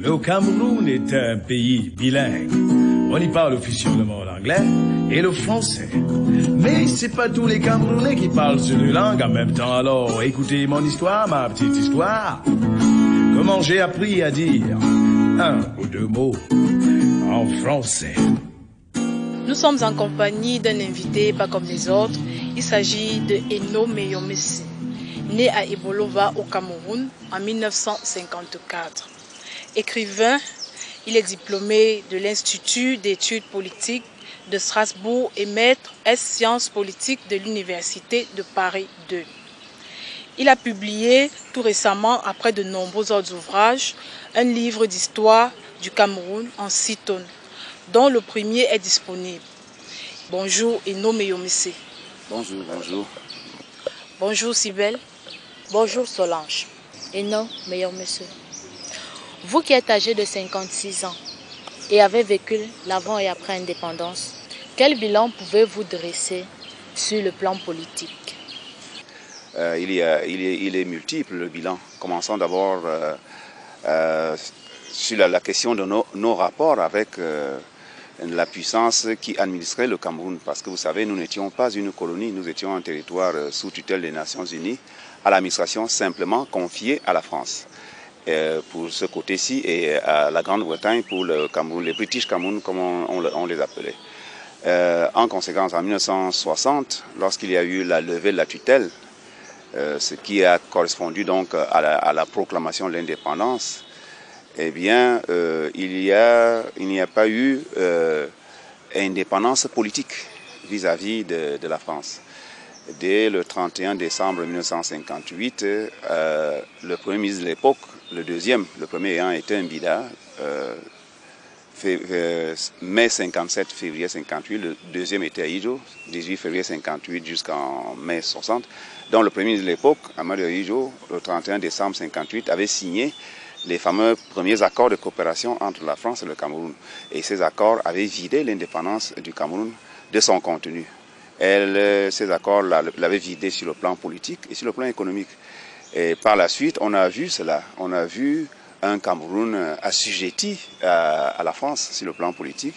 Le Cameroun est un pays bilingue. On y parle officiellement l'anglais et le français. Mais c'est pas tous les Camerounais qui parlent ces deux langues en même temps. Alors, écoutez mon histoire, ma petite histoire. Comment j'ai appris à dire un ou deux mots en français. Nous sommes en compagnie d'un invité pas comme les autres. Il s'agit de Eno Meyomesse, né à Ebolova au Cameroun en 1954. Écrivain, il est diplômé de l'Institut d'études politiques de Strasbourg et maître S sciences politiques de l'Université de Paris 2. Il a publié tout récemment, après de nombreux autres ouvrages, un livre d'histoire du Cameroun en 6 tomes, dont le premier est disponible. Bonjour Eno Meyomesse. Bonjour, bonjour. Bonjour Sibelle. Bonjour Solange. Eno Meyomesse. Vous qui êtes âgé de 56 ans et avez vécu l'avant et après indépendance, quel bilan pouvez-vous dresser sur le plan politique? Il est multiple le bilan. Commençons d'abord sur la question de nos rapports avec la puissance qui administrait le Cameroun. Parce que vous savez, nous n'étions pas une colonie, nous étions un territoire sous tutelle des Nations Unies, à l'administration simplement confiée à la France. Pour ce côté-ci et à la Grande-Bretagne pour le Cameroun, les British Cameroun comme on les appelait. En conséquence, en 1960, lorsqu'il y a eu la levée de la tutelle, ce qui a correspondu donc à la proclamation de l'indépendance, eh bien, il n'y a pas eu indépendance politique vis-à-vis de la France. Dès le 31 décembre 1958, le premier ministre de l'époque, le premier ayant été un bida, mai 57, février 58, le deuxième était à Ijo, 18 février 58 jusqu'en mai 60. Donc le premier ministre de l'époque, Amadou Ijo, le 31 décembre 58, avait signé les fameux premiers accords de coopération entre la France et le Cameroun. Et ces accords avaient vidé l'indépendance du Cameroun de son contenu. Ces accords l'avaient vidé sur le plan politique et sur le plan économique. Et par la suite, on a vu cela. On a vu un Cameroun assujetti à la France sur le plan politique.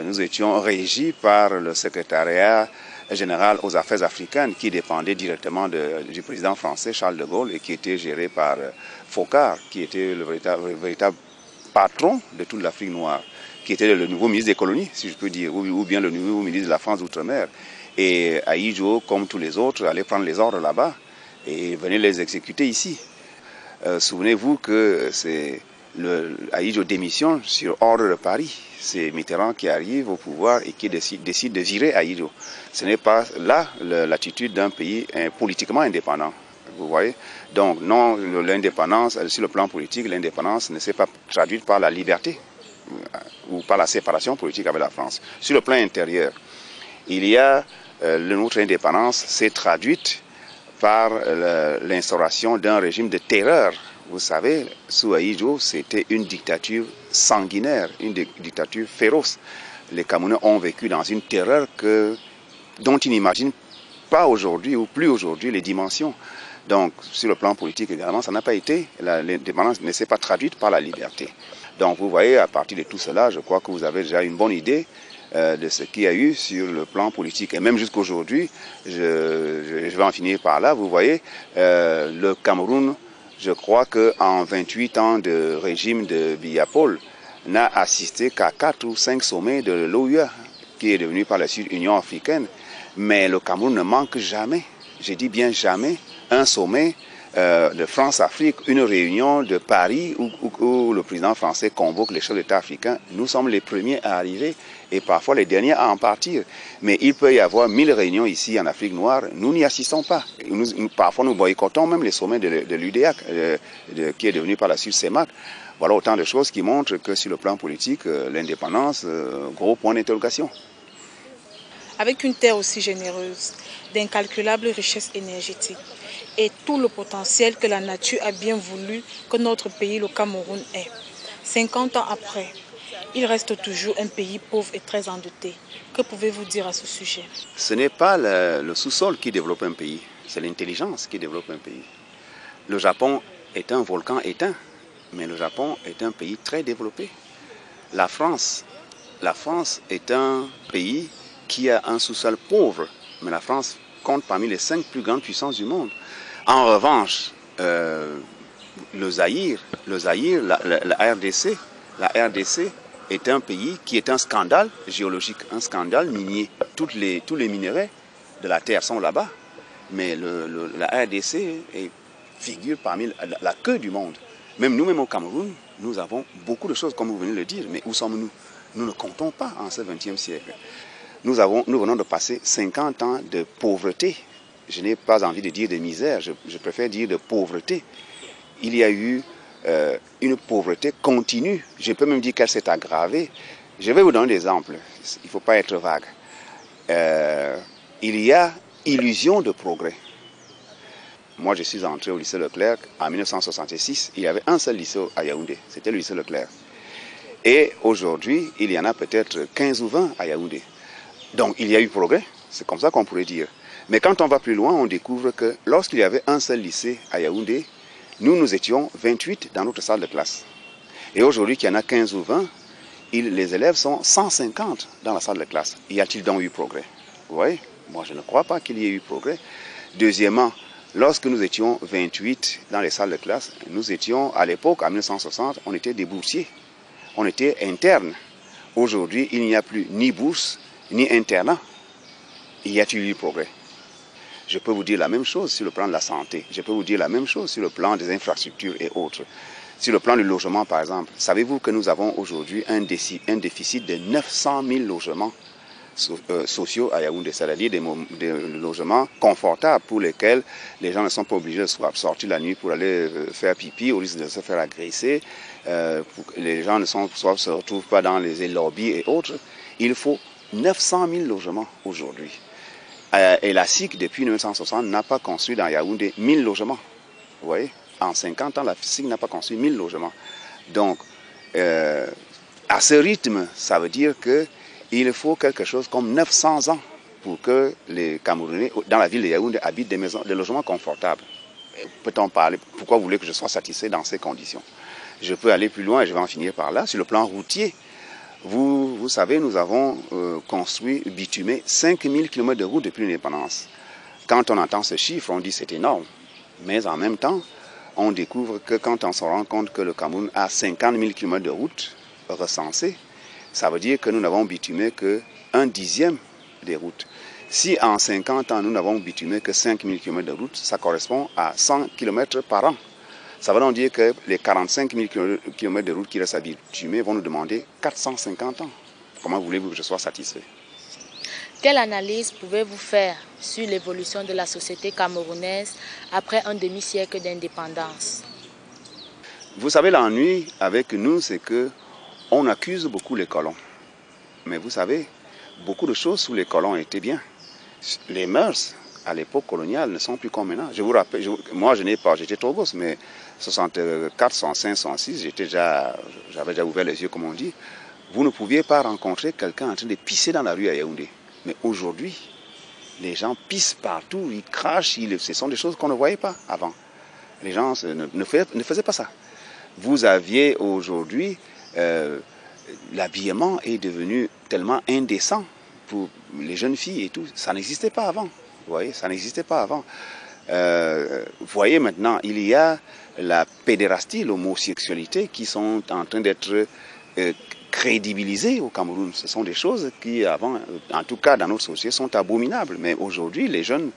Nous étions régis par le secrétariat général aux affaires africaines qui dépendait directement du président français Charles de Gaulle et qui était géré par Foccart, qui était le véritable patron de toute l'Afrique noire, qui était le nouveau ministre des colonies, si je peux dire, ou bien le nouveau ministre de la France d'outre-mer. Et Ahidjo, comme tous les autres, allait prendre les ordres là-bas et venait les exécuter ici. Souvenez-vous que Ahidjo démissionne sur ordre de Paris. C'est Mitterrand qui arrive au pouvoir et qui décide de virer Ahidjo. Ce n'est pas là l'attitude d'un pays politiquement indépendant. Vous voyez? Donc non, l'indépendance, sur le plan politique, l'indépendance ne s'est pas traduite par la liberté ou par la séparation politique avec la France. Sur le plan intérieur, notre indépendance s'est traduite par l'instauration d'un régime de terreur. Vous savez, sous Ahidjo, c'était une dictature sanguinaire, une dictature féroce. Les Camerounais ont vécu dans une terreur dont ils n'imaginent pas aujourd'hui ou plus aujourd'hui les dimensions. Donc, sur le plan politique également, ça n'a pas été, l'indépendance ne s'est pas traduite par la liberté. Donc, vous voyez, à partir de tout cela, je crois que vous avez déjà une bonne idée de ce qu'il y a eu sur le plan politique. Et même jusqu'aujourd'hui, je vais en finir par là, vous voyez, le Cameroun, je crois qu'en 28 ans de régime de Biya Paul, n'a assisté qu'à 4 ou 5 sommets de l'OUA, qui est devenu par la suite Union africaine. Mais le Cameroun ne manque jamais, je dis bien jamais, un sommet de France-Afrique, une réunion de Paris où le président français convoque les chefs d'État africains. Nous sommes les premiers à arriver et parfois les derniers à en partir. Mais il peut y avoir 1000 réunions ici en Afrique noire, nous n'y assistons pas. Parfois nous boycottons même les sommets de l'UDEAC, qui est devenu par la suite CEMAC. Voilà autant de choses qui montrent que sur le plan politique, l'indépendance, gros point d'interrogation. Avec une terre aussi généreuse, d'incalculables richesses énergétiques et tout le potentiel que la nature a bien voulu que notre pays, le Cameroun, ait. 50 ans après, il reste toujours un pays pauvre et très endetté. Que pouvez-vous dire à ce sujet? Ce n'est pas le sous-sol qui développe un pays, c'est l'intelligence qui développe un pays. Le Japon est un volcan éteint. mais le Japon est un pays très développé. La France est un pays qui a un sous-sol pauvre, mais la France compte parmi les 5 plus grandes puissances du monde. En revanche, le Zaïre, la RDC est un pays qui est un scandale géologique, un scandale minier. Tous les minerais de la terre sont là-bas, mais la RDC figure parmi la queue du monde. Même au Cameroun, nous avons beaucoup de choses, comme vous venez de le dire, mais où sommes-nous? Nous ne comptons pas en ce XXe siècle. Nous venons de passer 50 ans de pauvreté. Je n'ai pas envie de dire de misère, je préfère dire de pauvreté. Il y a eu une pauvreté continue. Je peux même dire qu'elle s'est aggravée. Je vais vous donner des exemples. Il ne faut pas être vague. Il y a illusion de progrès. Moi, je suis entré au lycée Leclerc en 1966. Il y avait un seul lycée à Yaoundé. C'était le lycée Leclerc. Et aujourd'hui, il y en a peut-être 15 ou 20 à Yaoundé. Donc, il y a eu progrès. C'est comme ça qu'on pourrait dire. Mais quand on va plus loin, on découvre que lorsqu'il y avait un seul lycée à Yaoundé, nous étions 28 dans notre salle de classe. Et aujourd'hui, qu'il y en a 15 ou 20, les élèves sont 150 dans la salle de classe. Y a-t-il donc eu progrès? Vous voyez? Moi, je ne crois pas qu'il y ait eu progrès. Deuxièmement, lorsque nous étions 28 dans les salles de classe, nous étions, à l'époque, en 1960, on était des boursiers. On était internes. Aujourd'hui, il n'y a plus ni bourse, ni internat. Y a-t-il eu progrès? Je peux vous dire la même chose sur le plan de la santé. Je peux vous dire la même chose sur le plan des infrastructures et autres. Sur le plan du logement, par exemple, savez-vous que nous avons aujourd'hui un déficit de 900 000 logements sociaux à Yaoundé, c'est-à-dire des logements confortables pour lesquels les gens ne sont pas obligés de sortir la nuit pour aller faire pipi au risque de se faire agresser. Les gens ne se retrouvent pas dans les lobbies et autres. Il faut 900 000 logements aujourd'hui. Et la SIC, depuis 1960, n'a pas construit dans Yaoundé 1000 logements. Vous voyez? En 50 ans, la SIC n'a pas construit 1000 logements. Donc, à ce rythme, ça veut dire qu'il faut quelque chose comme 900 ans pour que les Camerounais, dans la ville de Yaoundé, habitent des logements confortables. Peut-on parler? Pourquoi vous voulez que je sois satisfait dans ces conditions? Je peux aller plus loin et je vais en finir par là. Sur le plan routier, vous savez, nous avons construit, bitumé 5000 km de route depuis l'indépendance. Quand on entend ce chiffre, on dit c'est énorme. Mais en même temps, on découvre que quand on se rend compte que le Cameroun a 50 000 km de route recensées, ça veut dire que nous n'avons bitumé que 1/10 des routes. Si en 50 ans, nous n'avons bitumé que 5 000 km de route, ça correspond à 100 km par an. Ça veut donc dire que les 45 000 km de route qui restent à bitumer vont nous demander 450 ans. Comment voulez-vous que je sois satisfait? Quelle analyse pouvez-vous faire sur l'évolution de la société camerounaise après un demi-siècle d'indépendance? Vous savez, l'ennui avec nous, c'est qu'on accuse beaucoup les colons. Mais vous savez, beaucoup de choses sous les colons étaient bien. Les mœurs, à l'époque coloniale, ne sont plus comme maintenant. Je vous rappelle, moi je n'ai pas, j'étais trop gosse, mais 64, 65, 66, j'avais déjà ouvert les yeux, comme on dit. Vous ne pouviez pas rencontrer quelqu'un en train de pisser dans la rue à Yaoundé. Mais aujourd'hui, les gens pissent partout, ils crachent, ce sont des choses qu'on ne voyait pas avant. Les gens ne faisaient pas ça. Vous aviez aujourd'hui, l'habillement est devenu tellement indécent pour les jeunes filles et tout. Ça n'existait pas avant. Vous voyez, ça n'existait pas avant. Vous voyez maintenant, il y a la pédérastie, l'homosexualité qui sont en train d'être crédibilisées au Cameroun. Ce sont des choses qui, avant, en tout cas dans notre société, sont abominables. Mais aujourd'hui, les jeunes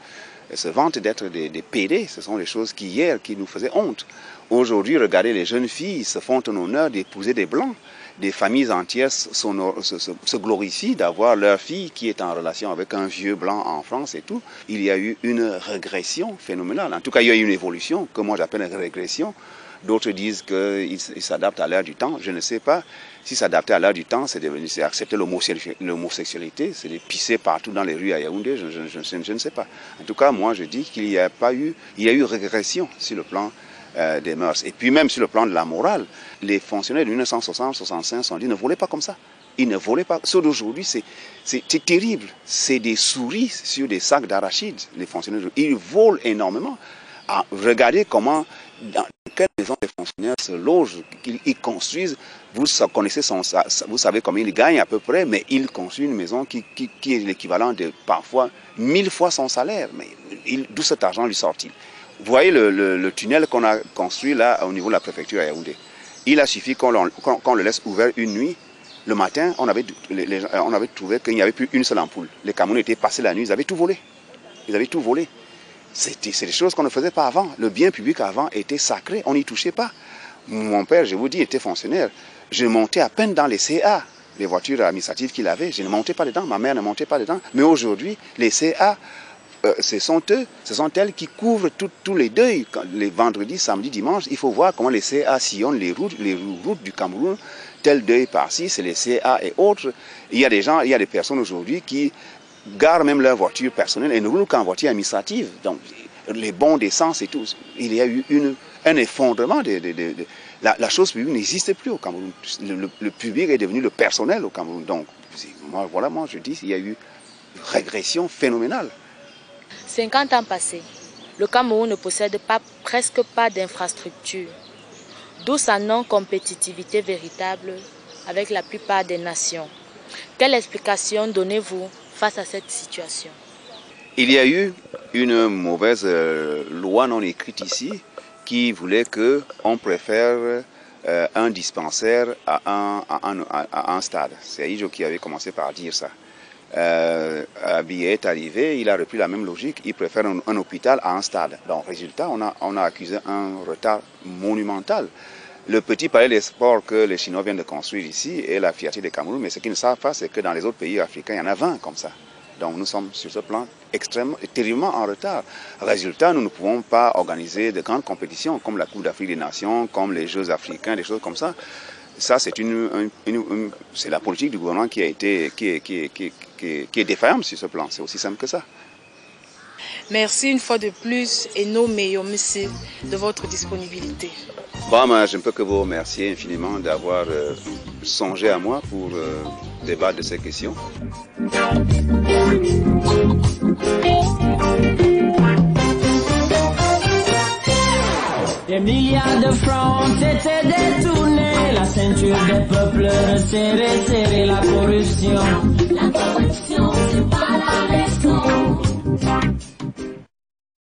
se vantent d'être des pédés. Ce sont des choses qui, hier, qui nous faisaient honte. Aujourd'hui, regardez, les jeunes filles se font un honneur d'épouser des blancs. Des familles entières se glorifient d'avoir leur fille qui est en relation avec un vieux blanc en France et tout. Il y a eu une régression phénoménale. En tout cas, il y a eu une évolution que moi j'appelle une régression. D'autres disent qu'ils s'adaptent à l'ère du temps. Je ne sais pas si s'adapter à l'ère du temps, c'est accepter l'homosexualité, c'est de pisser partout dans les rues à Yaoundé. Je ne sais pas. En tout cas, moi je dis qu'il y a eu régression sur le plan des mœurs. Et puis même sur le plan de la morale, les fonctionnaires de 1960-65 sont dit ne volez pas comme ça. Ils ne volaient pas. Ceux d'aujourd'hui, c'est terrible. C'est des souris sur des sacs d'arachides, les fonctionnaires. Ils volent énormément. Regardez comment, dans quelle maison les fonctionnaires se logent, ils construisent. Vous connaissez vous savez combien ils gagnent à peu près, mais ils construisent une maison qui est l'équivalent de parfois 1000 fois son salaire. Mais d'où cet argent lui sort-il? Vous voyez le tunnel qu'on a construit là au niveau de la préfecture à Yaoundé. Il a suffi qu'on le laisse ouvert une nuit. Le matin, on avait trouvé qu'il n'y avait plus une seule ampoule. Les Camerounais étaient passés la nuit, ils avaient tout volé. Ils avaient tout volé. C'est des choses qu'on ne faisait pas avant. Le bien public avant était sacré, on n'y touchait pas. Mon père, je vous dis, était fonctionnaire. Je montais à peine dans les CA, les voitures administratives qu'il avait. Je ne montais pas dedans, ma mère ne montait pas dedans. Mais aujourd'hui, les CA, ce sont elles qui couvrent tous les deuils. Les vendredis, samedis, dimanches, il faut voir comment les CA sillonnent les routes du Cameroun. Tel deuil par-ci, c'est les CA et autres. Il y a des personnes aujourd'hui qui garent même leur voiture personnelle et ne roulent qu'en voiture administrative. Donc, les bons d'essence et tout. Il y a eu un effondrement. La chose publique n'existe plus au Cameroun. Le public est devenu le personnel au Cameroun. Donc, moi, je dis, il y a eu une régression phénoménale. 50 ans passés, le Cameroun ne possède presque pas d'infrastructures. D'où sa non-compétitivité véritable avec la plupart des nations. Quelle explication donnez-vous face à cette situation? Il y a eu une mauvaise loi non écrite ici qui voulait qu'on préfère un dispensaire à un stade. C'est Aïdjo qui avait commencé par dire ça. Abiy est arrivé, il a repris la même logique, il préfère un hôpital à un stade. Donc, résultat, on a accusé un retard monumental. Le petit palais des sports que les Chinois viennent de construire ici est la fierté des Cameroun, mais ce qu'ils ne savent pas, c'est que dans les autres pays africains, il y en a 20 comme ça. Donc nous sommes sur ce plan terriblement en retard. Résultat, nous ne pouvons pas organiser de grandes compétitions comme la Coupe d'Afrique des Nations, comme les Jeux africains, des choses comme ça. Ça, c'est c'est la politique du gouvernement qui est défaillante sur ce plan. C'est aussi simple que ça. Merci une fois de plus et nos meilleurs messieurs de votre disponibilité. Bon, je ne peux que vous remercier infiniment d'avoir songé à moi pour débattre de ces questions. Des milliards de francs étaient détournés, la ceinture des peuples resserrée, la corruption. La corruption, c'est pas la raison.